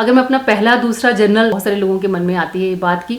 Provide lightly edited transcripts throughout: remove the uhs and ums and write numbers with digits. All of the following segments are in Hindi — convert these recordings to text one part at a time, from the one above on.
अगर मैं अपना पहला दूसरा जर्नल, बहुत सारे लोगों के मन में आती है ये बात की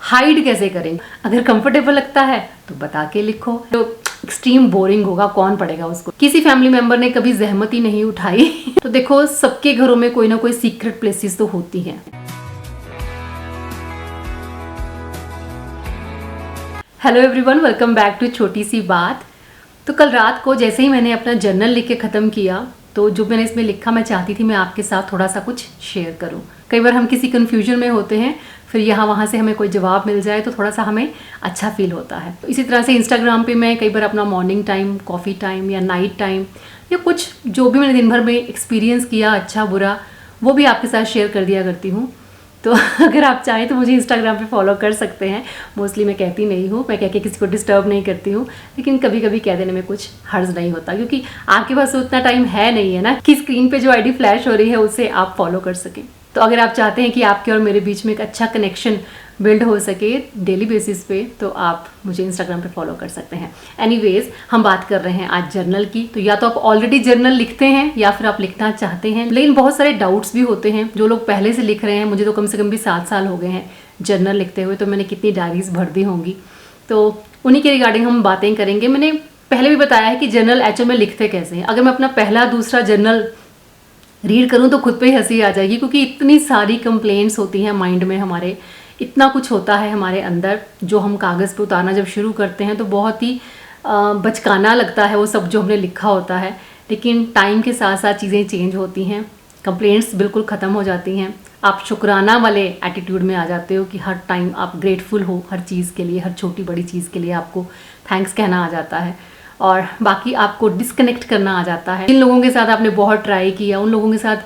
हाइड कैसे करें। अगर कंफर्टेबल लगता है तो बता के लिखो, तो एक्सट्रीम बोरिंग होगा, कौन पढ़ेगा उसको। किसी फैमिली मेंबर ने कभी जहमत ही नहीं उठाई तो देखो, सबके घरों में कोई ना कोई सीक्रेट प्लेसेस तो होती हैं। Hello everyone, welcome back to Chhoti Si बात। तो कल रात को जैसे ही मैंने अपना जर्नल लिख के ख़त्म किया, तो जो मैंने इसमें लिखा, मैं चाहती थी मैं आपके साथ थोड़ा सा कुछ शेयर करूं। कई बार हम किसी कन्फ्यूजन में होते हैं, फिर यहाँ वहाँ से हमें कोई जवाब मिल जाए तो थोड़ा सा हमें अच्छा फील होता है। तो इसी तरह से इंस्टाग्राम पे मैं कई बार अपना मॉर्निंग टाइम, कॉफ़ी टाइम या नाइट टाइम या कुछ जो भी मैंने दिन भर में एक्सपीरियंस किया, अच्छा बुरा, वो भी आपके साथ शेयर कर दिया करती हूँ। तो अगर आप चाहें तो मुझे इंस्टाग्राम पे फॉलो कर सकते हैं। मोस्टली मैं कहती नहीं हूँ, मैं कह के किसी को डिस्टर्ब नहीं करती हूँ, लेकिन कभी कभी कह देने में कुछ हर्ज नहीं होता, क्योंकि आपके पास उतना टाइम है नहीं है ना कि स्क्रीन पे जो आईडी फ्लैश हो रही है उससे आप फॉलो कर सकें। तो अगर आप चाहते हैं कि आपके और मेरे बीच में एक अच्छा कनेक्शन बिल्ड हो सके डेली बेसिस पे, तो आप मुझे इंस्टाग्राम पे फॉलो कर सकते हैं। एनीवेज, हम बात कर रहे हैं आज जर्नल की। तो या तो आप ऑलरेडी जर्नल लिखते हैं या फिर आप लिखना चाहते हैं, लेकिन बहुत सारे डाउट्स भी होते हैं। जो लोग पहले से लिख रहे हैं, मुझे तो कम से कम भी 7 साल हो गए हैं जर्नल लिखते हुए, तो मैंने कितनी डायरीज भर दी होंगी। तो उन्हीं के रिगार्डिंग हम बातें करेंगे। मैंने पहले भी बताया है कि जर्नल एक्चुअल में लिखते कैसे हैं। अगर मैं अपना पहला दूसरा जर्नल रीड करूँ तो खुद पे ही हंसी आ जाएगी, क्योंकि इतनी सारी कंप्लेंट्स होती हैं माइंड में हमारे, इतना कुछ होता है हमारे अंदर जो हम कागज़ पे उतारना जब शुरू करते हैं तो बहुत ही बचकाना लगता है वो सब जो हमने लिखा होता है। लेकिन टाइम के साथ साथ चीज़ें चेंज होती हैं, कंप्लेंट्स बिल्कुल ख़त्म हो जाती हैं। आप शुक्राना वाले एटीट्यूड में आ जाते हो कि हर टाइम आप ग्रेटफुल हो हर चीज़ के लिए, हर छोटी बड़ी चीज़ के लिए आपको थैंक्स कहना आ जाता है। और बाकी आपको डिस्कनेक्ट करना आ जाता है। जिन लोगों के साथ आपने बहुत ट्राई किया, उन लोगों के साथ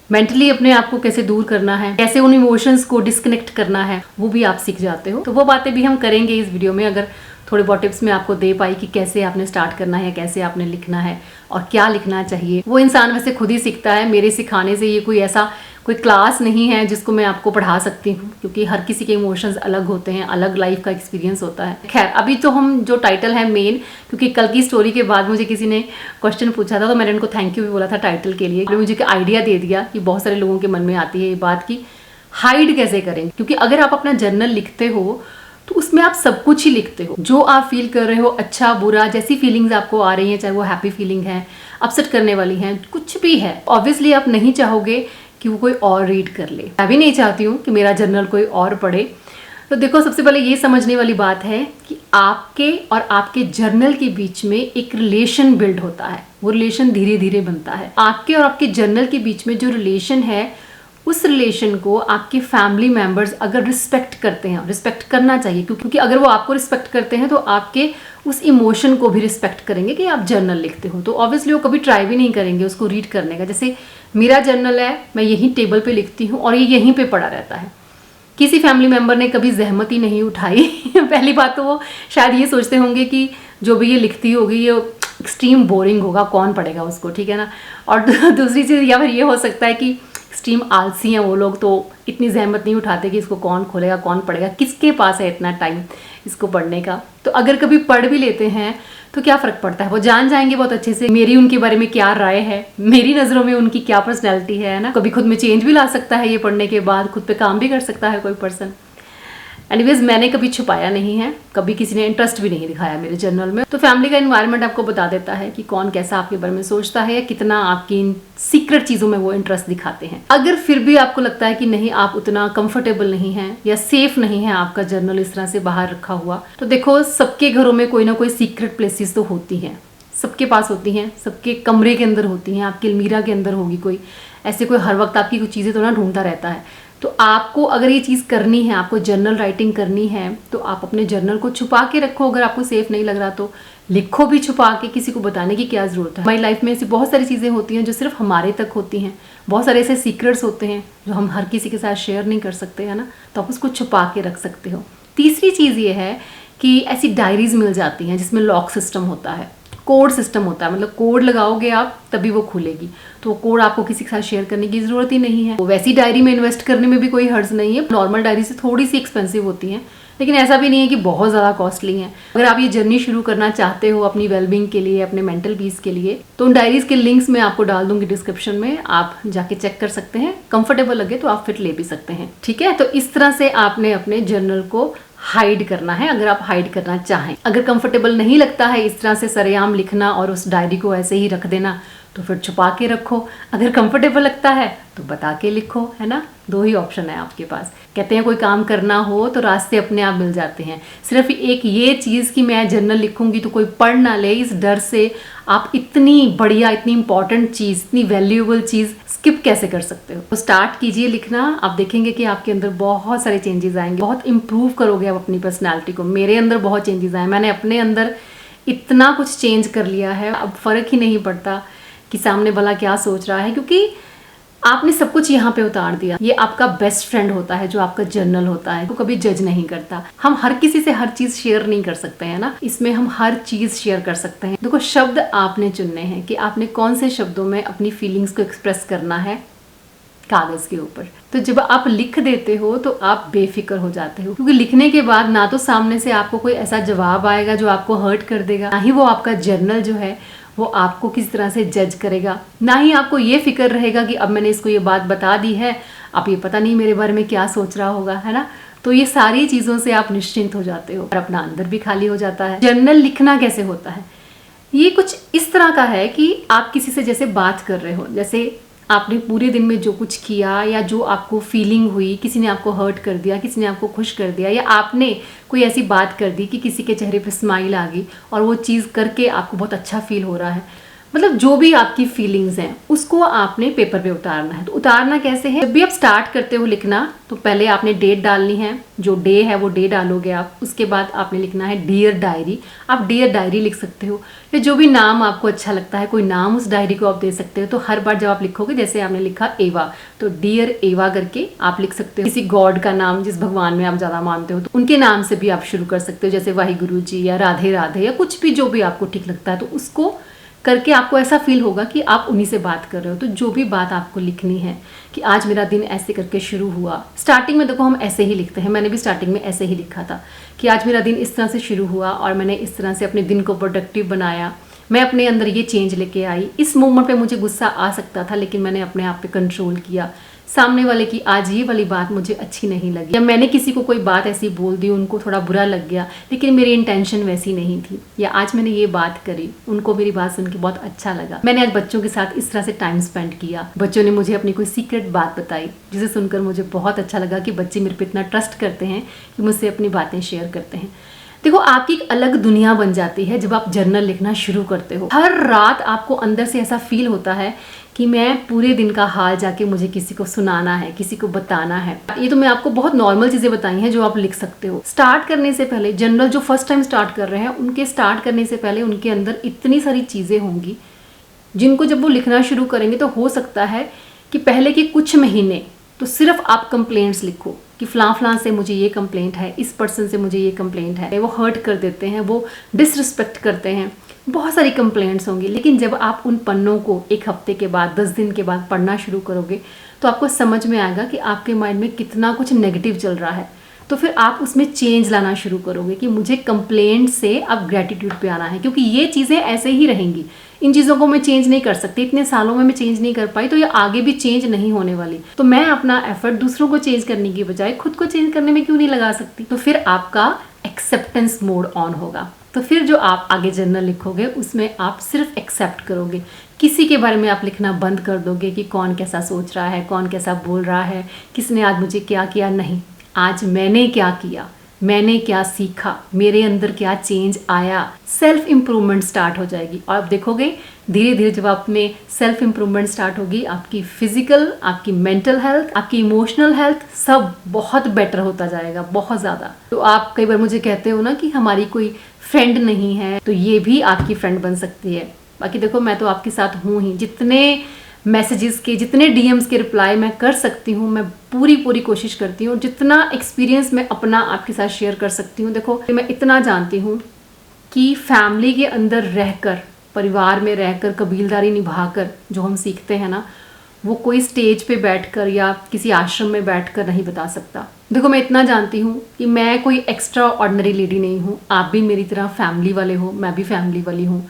मेंटली अपने आप को कैसे दूर करना है, कैसे उन इमोशंस को डिस्कनेक्ट करना है, वो भी आप सीख जाते हो। तो वो बातें भी हम करेंगे इस वीडियो में। अगर थोड़े बहुत टिप्स मैं आपको दे पाई कि कैसे आपने स्टार्ट करना है, कैसे आपने लिखना है और क्या लिखना चाहिए, वो इंसान वैसे खुद ही सीखता है। मेरे सिखाने से ये कोई क्लास नहीं है जिसको मैं आपको पढ़ा सकती हूँ, क्योंकि हर किसी के इमोशंस अलग होते हैं, अलग लाइफ का एक्सपीरियंस होता है। खैर, अभी तो हम जो टाइटल है मेन, क्योंकि कल की स्टोरी के बाद मुझे किसी ने क्वेश्चन पूछा था तो मैंने उनको थैंक यू भी बोला था टाइटल के लिए। मुझे एक आइडिया दे दिया कि बहुत सारे लोगों के मन में आती है ये बात की हाइड कैसे करें। क्योंकि अगर आप अपना जर्नल लिखते हो तो उसमें आप सब कुछ ही लिखते हो, जो आप फील कर रहे हो, अच्छा बुरा, जैसी फीलिंग्स आपको आ रही हैं, चाहे वो हैप्पी फीलिंग है, अपसेट करने वाली हैं, कुछ भी है। ऑब्वियसली आप नहीं चाहोगे कि वो कोई और रीड कर ले। मैं भी नहीं चाहती हूँ कि मेरा जर्नल कोई और पढ़े। तो देखो, सबसे पहले ये समझने वाली बात है कि आपके और आपके जर्नल के बीच में एक रिलेशन बिल्ड होता है। वो रिलेशन धीरे धीरे बनता है। आपके और आपके जर्नल के बीच में जो रिलेशन है, उस रिलेशन को आपके फैमिली मेंबर्स अगर रिस्पेक्ट करते हैं, रिस्पेक्ट करना चाहिए, क्योंकि अगर वो आपको रिस्पेक्ट करते हैं तो आपके उस इमोशन को भी रिस्पेक्ट करेंगे कि आप जर्नल लिखते हो। तो ऑब्वियसली वो कभी ट्राई भी नहीं करेंगे उसको रीड करने का। जैसे मेरा जर्नल है, मैं यहीं टेबल पे लिखती हूँ और ये यहीं पे पड़ा रहता है। किसी फैमिली मेंबर ने कभी जहमत ही नहीं उठाई पहली बात तो वो शायद ये सोचते होंगे कि जो भी ये लिखती होगी ये एक्सट्रीम बोरिंग होगा, कौन पढ़ेगा उसको, ठीक है ना। और दूसरी चीज़ या फिर ये हो सकता है कि एक्सट्रीम आलसी हैं वो लोग, तो इतनी जहमत नहीं उठाते कि इसको कौन खोलेगा, कौन पढ़ेगा, किसके पास है इतना टाइम इसको पढ़ने का। तो अगर कभी पढ़ भी लेते हैं तो क्या फ़र्क पड़ता है, वो जान जाएंगे बहुत अच्छे से मेरी उनके बारे में क्या राय है, मेरी नज़रों में उनकी क्या पर्सनैलिटी है ना। कभी खुद में चेंज भी ला सकता है ये पढ़ने के बाद, खुद पे काम भी कर सकता है कोई पर्सन। एनीवेज, मैंने कभी छुपाया नहीं है, कभी किसी ने इंटरेस्ट भी नहीं दिखाया मेरे जर्नल में। तो फैमिली का एनवायरनमेंट आपको बता देता है कि कौन कैसा आपके बारे में सोचता है या कितना आपकी इन सीक्रेट चीज़ों में वो इंटरेस्ट दिखाते हैं। अगर फिर भी आपको लगता है कि नहीं, आप उतना कंफर्टेबल नहीं हैं या सेफ नहीं है आपका जर्नल इस तरह से बाहर रखा हुआ, तो देखो, सबके घरों में कोई ना कोई सीक्रेट प्लेसेस तो होती हैं, सबके पास होती हैं, सबके कमरे के अंदर होती हैं, आपकी अलमीरा के अंदर होगी कोई। ऐसे कोई हर वक्त आपकी कुछ चीज़ें तो ना ढूंढता रहता है। तो आपको अगर ये चीज़ करनी है, आपको जर्नल राइटिंग करनी है, तो आप अपने जर्नल को छुपा के रखो। अगर आपको सेफ नहीं लग रहा तो लिखो भी छुपा के, किसी को बताने की क्या ज़रूरत है। हमारी लाइफ में ऐसी बहुत सारी चीज़ें होती हैं जो सिर्फ हमारे तक होती हैं, बहुत सारे ऐसे सीक्रेट्स होते हैं जो हम हर किसी के साथ शेयर नहीं कर सकते, है ना। तो आप उसको छुपा के रख सकते हो। तीसरी चीज़ ये है कि ऐसी डायरीज मिल जाती हैं जिसमें लॉक सिस्टम होता है, कोड सिस्टम होता है, मतलब कोड लगाओगे आप तभी वो खुलेगी। तो कोड आपको किसी के साथ शेयर करने की ज़रूरत ही नहीं है। वो वैसी डायरी में इन्वेस्ट करने में भी कोई हर्ज नहीं है। नॉर्मल डायरी से थोड़ी सी एक्सपेंसिव होती हैं, लेकिन ऐसा भी नहीं है कि बहुत ज़्यादा कॉस्टली है। अगर आप ये जर्नी शुरू करना चाहते हो अपनी वेलबींग के लिए, अपने मेंटल पीस के लिए, तो उन डायरीज के लिंक्स मैं आपको डाल दूंगी डिस्क्रिप्शन में, आप जाके चेक कर सकते हैं। कंफर्टेबल लगे तो आप फिर ले भी सकते हैं, ठीक है। तो इस तरह से आपने अपने जर्नल को हाइड करना है, अगर आप हाइड करना चाहें। अगर कंफर्टेबल नहीं लगता है इस तरह से सरेआम लिखना और उस डायरी को ऐसे ही रख देना, तो फिर छुपा के रखो। अगर कंफर्टेबल लगता है तो बता के लिखो, है ना। 2 ही ऑप्शन है आपके पास। कहते हैं कोई काम करना हो तो रास्ते अपने आप मिल जाते हैं। सिर्फ एक ये चीज़ कि मैं जर्नल लिखूंगी तो कोई पढ़ ना ले, इस डर से आप इतनी बढ़िया, इतनी इंपॉर्टेंट चीज़, इतनी वैल्यूएबल चीज़ स्किप कैसे कर सकते हो। तो स्टार्ट कीजिए लिखना, आप देखेंगे कि आपके अंदर बहुत सारे चेंजेस आएंगे, बहुत इंप्रूव करोगे आप अपनी पर्सनैलिटी को। मेरे अंदर बहुत चेंजेस आए, मैंने अपने अंदर इतना कुछ चेंज कर लिया है, अब फ़र्क ही नहीं पड़ता कि सामने वाला क्या सोच रहा है, क्योंकि आपने सब कुछ यहाँ पे उतार दिया। ये आपका बेस्ट फ्रेंड होता है जो आपका जर्नल होता है, वो कभी जज नहीं करता। हम हर किसी से हर चीज़ शेयर नहीं कर सकते हैं ना, इसमें हम हर चीज़ शेयर कर सकते हैं। देखो, शब्द आपने चुनने हैं कि आपने कौन से शब्दों में अपनी फीलिंग्स को एक्सप्रेस करना है कागज़ के ऊपर। तो जब आप लिख देते हो तो आप बेफिक्र हो जाते हो, क्योंकि लिखने के बाद ना तो सामने से आपको कोई ऐसा जवाब आएगा जो आपको हर्ट कर देगा, ना ही वो आपका जर्नल जो है वो आपको किस तरह से जज करेगा, ना ही आपको ये फिक्र रहेगा कि अब मैंने इसको ये बात बता दी है, अब ये पता नहीं मेरे बारे में क्या सोच रहा होगा, है ना। तो ये सारी चीज़ों से आप निश्चिंत हो जाते हो और अपना अंदर भी खाली हो जाता है। जर्नल लिखना कैसे होता है, ये कुछ इस तरह का है कि आप किसी से जैसे बात कर रहे हो, जैसे आपने पूरे दिन में जो कुछ किया या जो आपको फीलिंग हुई, किसी ने आपको हर्ट कर दिया, किसी ने आपको खुश कर दिया, या आपने कोई ऐसी बात कर दी कि किसी के चेहरे पे स्माइल आ गई और वो चीज़ करके आपको बहुत अच्छा फील हो रहा है। मतलब जो भी आपकी फीलिंग्स हैं उसको आपने पेपर पे उतारना है। तो उतारना कैसे है, जब भी आप स्टार्ट करते हो लिखना तो पहले आपने डेट डालनी है, जो डे है वो डे डालोगे आप। उसके बाद आपने लिखना है डियर डायरी, आप डियर डायरी लिख सकते हो, या जो भी नाम आपको अच्छा लगता है कोई नाम उस डायरी को आप दे सकते हो। तो हर बार जब आप लिखोगे, जैसे आपने लिखा एवा, तो डियर एवा करके आप लिख सकते हो। किसी गॉड का नाम, जिस भगवान में आप ज़्यादा मानते हो, तो उनके नाम से भी आप शुरू कर सकते हो, जैसे वाहिगुरु जी या राधे राधे या कुछ भी, जो भी आपको ठीक लगता है। तो उसको करके आपको ऐसा फील होगा कि आप उन्हीं से बात कर रहे हो। तो जो भी बात आपको लिखनी है कि आज मेरा दिन ऐसे करके शुरू हुआ, स्टार्टिंग में देखो हम ऐसे ही लिखते हैं, मैंने भी स्टार्टिंग में ऐसे ही लिखा था कि आज मेरा दिन इस तरह से शुरू हुआ और मैंने इस तरह से अपने दिन को प्रोडक्टिव बनाया, मैं अपने अंदर ये चेंज लेके आई। इस मोमेंट पे मुझे गुस्सा आ सकता था लेकिन मैंने अपने आप पे कंट्रोल किया। सामने वाले की आज ये वाली बात मुझे अच्छी नहीं लगी, या मैंने किसी को कोई बात ऐसी बोल दी, उनको थोड़ा बुरा लग गया लेकिन मेरी इंटेंशन वैसी नहीं थी, या आज मैंने ये बात करी, उनको मेरी बात सुन के बहुत अच्छा लगा। मैंने आज बच्चों के साथ इस तरह से टाइम स्पेंड किया, बच्चों ने मुझे अपनी कोई सीक्रेट बात बताई जिसे सुनकर मुझे बहुत अच्छा लगा कि बच्चे मेरे पे इतना ट्रस्ट करते हैं कि मुझसे अपनी बातें शेयर करते हैं। देखो, आपकी एक अलग दुनिया बन जाती है जब आप जर्नल लिखना शुरू करते हो। हर रात आपको अंदर से ऐसा फील होता है कि मैं पूरे दिन का हाल जाके मुझे किसी को सुनाना है, किसी को बताना है। ये तो मैं आपको बहुत नॉर्मल चीज़ें बताई हैं जो आप लिख सकते हो। स्टार्ट करने से पहले, जर्नल जो फर्स्ट टाइम स्टार्ट कर रहे हैं, उनके स्टार्ट करने से पहले उनके अंदर इतनी सारी चीज़ें होंगी जिनको जब वो लिखना शुरू करेंगे तो हो सकता है कि पहले के कुछ महीने तो सिर्फ आप कंप्लेंट्स लिखो कि फलां से मुझे ये कंप्लेंट है, इस पर्सन से मुझे ये कंप्लेंट है, वो हर्ट कर देते हैं, वो डिसरिस्पेक्ट करते हैं, बहुत सारी कंप्लेंट्स होंगी। लेकिन जब आप उन पन्नों को 1 हफ्ते के बाद, 10 दिन के बाद पढ़ना शुरू करोगे तो आपको समझ में आएगा कि आपके माइंड में कितना कुछ नेगेटिव चल रहा है। तो फिर आप उसमें चेंज लाना शुरू करोगे कि मुझे कंप्लेंट से अब ग्रेटिट्यूड पे आना है, क्योंकि ये चीज़ें ऐसे ही रहेंगी, इन चीज़ों को मैं चेंज नहीं कर सकती, इतने सालों में मैं चेंज नहीं कर पाई, तो ये आगे भी चेंज नहीं होने वाली। तो मैं अपना एफर्ट दूसरों को चेंज करने की बजाय खुद को चेंज करने में क्यों नहीं लगा सकती। तो फिर आपका एक्सेप्टेंस मोड ऑन होगा। तो फिर जो आप आगे जर्नल लिखोगे उसमें आप सिर्फ एक्सेप्ट करोगे, किसी के बारे में आप लिखना बंद कर दोगे कि कौन कैसा सोच रहा है, कौन कैसा बोल रहा है, किसने आज मुझे क्या किया। नहीं, आज मैंने क्या किया, मैंने क्या सीखा, मेरे अंदर क्या चेंज आया। सेल्फ इम्प्रूवमेंट स्टार्ट हो जाएगी और आप देखोगे धीरे धीरे जब आप में सेल्फ इम्प्रूवमेंट स्टार्ट होगी, आपकी फिजिकल, आपकी मेंटल हेल्थ, आपकी इमोशनल हेल्थ सब बहुत बेटर होता जाएगा, बहुत ज़्यादा। तो आप कई बार मुझे कहते हो ना कि हमारी कोई फ्रेंड नहीं है, तो ये भी आपकी फ्रेंड बन सकती है। बाकी देखो, मैं तो आपके साथ हूँ ही, जितने मैसेजेस के, जितने डीएम्स के रिप्लाई मैं कर सकती हूँ मैं पूरी कोशिश करती हूँ। जितना एक्सपीरियंस मैं अपना आपके साथ शेयर कर सकती हूँ। देखो, मैं इतना जानती हूँ कि फैमिली के अंदर रहकर, परिवार में रहकर, कबीलदारी निभाकर जो हम सीखते हैं ना, वो कोई स्टेज पे बैठकर या किसी आश्रम में बैठकर नहीं बता सकता। देखो, मैं इतना जानती हूँ कि मैं कोई एक्स्ट्रा ऑर्डिनरी लेडी नहीं हूँ। आप भी मेरी तरह फैमिली वाले हो, मैं भी फैमिली वाली हूँ।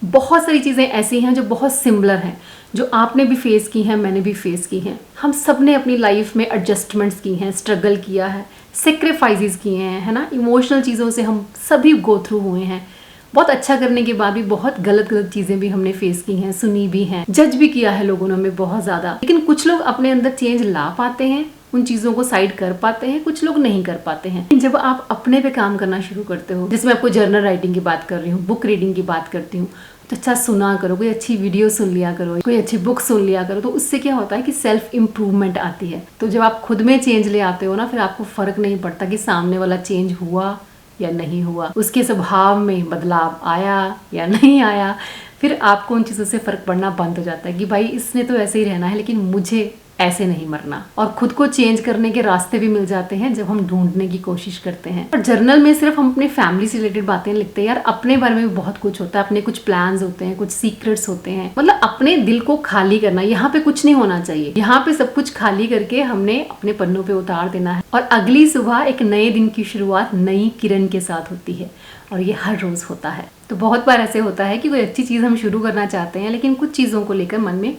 बहुत सारी चीज़ें ऐसी हैं जो बहुत सिमिलर हैं, जो आपने भी फेस की हैं, मैंने भी फेस की हैं। हम सब ने अपनी लाइफ में एडजस्टमेंट्स की हैं, स्ट्रगल किया है, सेक्रीफाइसेस किए हैं, है ना। इमोशनल चीज़ों से हम सभी गो थ्रू हुए हैं। बहुत अच्छा करने के बाद भी बहुत गलत गलत चीज़ें भी हमने फेस की हैं, सुनी भी हैं, जज भी किया है लोगों ने हमें बहुत ज़्यादा। लेकिन कुछ लोग अपने अंदर चेंज ला पाते हैं, उन चीज़ों को साइड कर पाते हैं, कुछ लोग नहीं कर पाते हैं। जब आप अपने पे काम करना शुरू करते हो, जिसमें आपको जर्नल राइटिंग की बात कर रही हूँ, बुक रीडिंग की बात करती हूँ, तो अच्छा सुना करो, कोई अच्छी वीडियो सुन लिया करो, कोई अच्छी बुक सुन लिया करो। तो उससे क्या होता है कि सेल्फ इम्प्रूवमेंट आती है। तो जब आप खुद में चेंज ले आते हो ना, फिर आपको फर्क नहीं पड़ता कि सामने वाला चेंज हुआ या नहीं हुआ, उसके स्वभाव में बदलाव आया या नहीं आया। फिर आपको उन चीज़ों से फ़र्क पड़ना बंद हो जाता है कि भाई इसने तो ऐसे ही रहना है, लेकिन मुझे ऐसे नहीं मरना। और खुद को चेंज करने के रास्ते भी मिल जाते हैं जब हम ढूंढने की कोशिश करते हैं। और जर्नल में सिर्फ हम अपने फैमिली से रिलेटेड बातें लिखते हैं यार, अपने बारे में भी बहुत कुछ होता है, अपने कुछ प्लान्स होते हैं, कुछ सीक्रेट्स होते हैं। मतलब अपने दिल को खाली करना, यहाँ पे कुछ नहीं होना चाहिए। यहाँ पे सब कुछ खाली करके हमने अपने पन्नों पे उतार देना है। और अगली सुबह एक नए दिन की शुरुआत नई किरण के साथ होती है, और ये हर रोज होता है। तो बहुत बार ऐसे होता है कि कोई अच्छी चीज़ हम शुरू करना चाहते हैं, लेकिन कुछ चीज़ों को लेकर मन में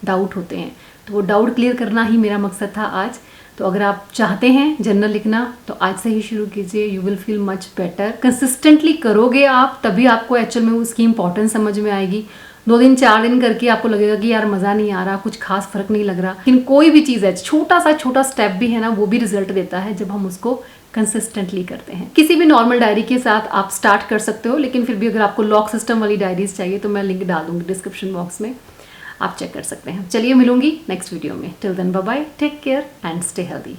डाउट होते हैं। तो वो डाउट क्लियर करना ही मेरा मकसद था आज। तो अगर आप चाहते हैं जर्नल लिखना, तो आज से ही शुरू कीजिए। You will feel much better. Consistently करोगे आप, तभी आपको एक्चुअल में उसकी इंपॉर्टेंस समझ में आएगी। 2 दिन 4 दिन करके आपको लगेगा कि यार मज़ा नहीं आ रहा, कुछ खास फर्क नहीं लग रहा। लेकिन कोई भी चीज़ है, छोटा स्टेप भी है ना, वो भी रिजल्ट देता है जब हम उसको कंसिस्टेंटली करते हैं। किसी भी नॉर्मल डायरी के साथ आप स्टार्ट कर सकते हो, लेकिन फिर भी अगर आपको लॉक सिस्टम वाली डायरीज चाहिए तो मैं लिंक डाल दूंगी डिस्क्रिप्शन बॉक्स में, आप चेक कर सकते हैं। चलिए मिलूंगी नेक्स्ट वीडियो में। Till then bye bye, take care and stay healthy.